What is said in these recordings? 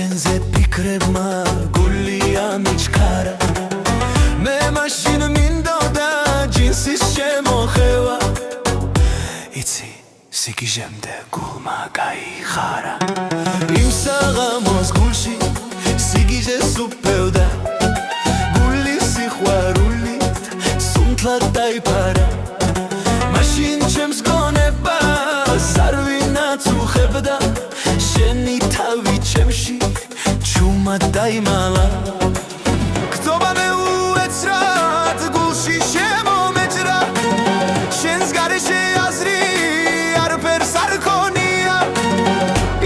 შენზე ფიქრებმა გულია მიჩქარა მე მაშინ მინდოდა ჯინსის შემოხევა იცი სიგიჟემდე გულმა გაიხარა იმ საღამოს გულში სიგიჟეს უფევდა გული სიყვარულით სუნთლად დაიფარა მაშინ ჩემს გონებას არ ვინაც უხებდა შენი თავი ჩემში ჩუმად დაიმალა გრძობა მეუეცრად გულში შემომეჭრა შენს გარეშე აზრი არაფერს არ ქონია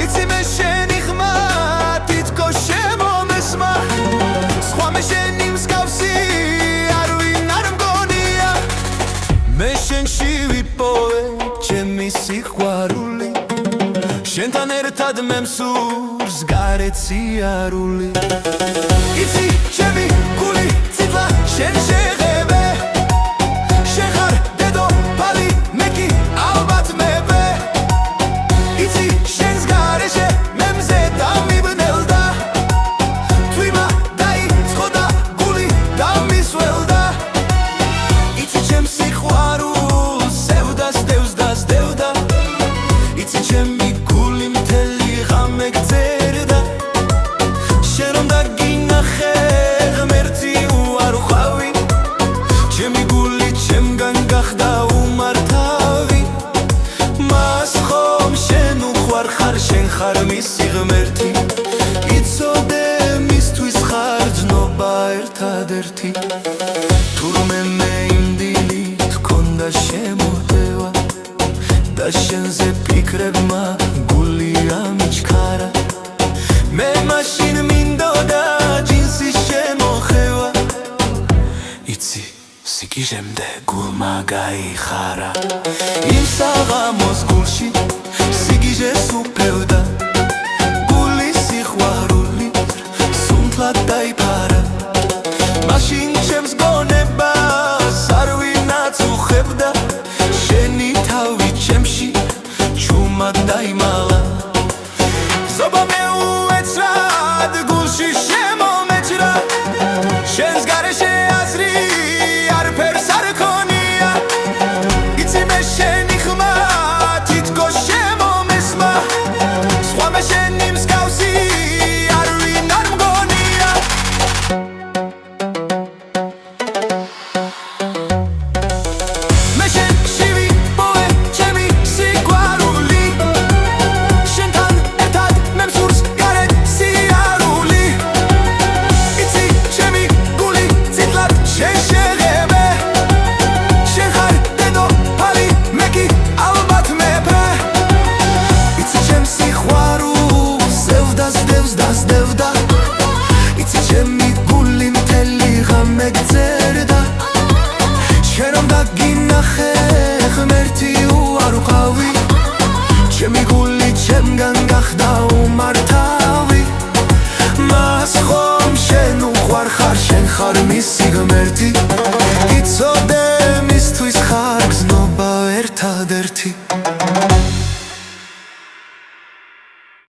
იცი მე შენი ხმა თითქოს შემომესმა სხვა მე შენი მსგავსი არ ვინ არ მგონია მე შენში ვიპოვე ჩემი სიყვარული შენთან ერთად მე მსურს გარეთ სიარული იცი ჩემი გული წითლა შენ შეღებე შენ ხარ დედოფალი მე კი ალბათ მეფე იცი შენს გარეშე მე მზე დამიბნელდა თვიმა დაიწყო და გული დამისველდა იცი ჩემს სიყვარულს სევდას დევს და სდევდა იცი ჩემი გული მთელი ღამე გწერდა შენ რომ დაგინახე ღმერთი უარყვავი ჩემი გული ჩემგან გახდა უმართავი მას ხომ შენ უყვარ ხარ შენ ხარ მისი ღმერთი იცოდე მისთვის ხარ ძნობა ერთადერთი თურმე მე იმ დილით გქონდა შემოდევა და შენზე ფიქრებმა გულია მიჩქარა მე მაშინ მინდოდა ჯინსის შემოხევა იცი სიგიჟემდე გულმა გაიხარა იმ საღამოს გულში სიგიჟეს უფევდა გული სიყვარულით სუნთლად დაიფარა მაშინ ჩემს გონებას არ ვინაც უხებდა შენი თავი ჩემში ჩუმად დაიმალა გრძობა მეუეცრად გულში შემომეჭრა შენს გარეშე აზრი არაფერს არ ქონია იცი მე შენი ხმა თითქოს შემომესმა სხვა მე შენი მსგავსი არ ვინ არ მგონია მე შენში ვიპოვე ჩემი სიყვარული შენთან ერთად მე მსურს გარეთ სიარული იცი ჩემი გული წითლად შენ შეღებე შენ ხარ დედოფალი მე კი ალბათ მეფე იცი ჩემს სიყვარულს სევდა სდევს და სდევდა იცი ჩემი გული მთელი ღამე გწერდა შენ რომ დაგინახე ღმერთი უარყვავი ჩემი გული ჩემგან გახდა უმართავი მას ხომ შენ უყვარ ხარ შენ ხარ მისი ღმერთი იცოდე მისთვის ხარ გზნობა ერთადერთი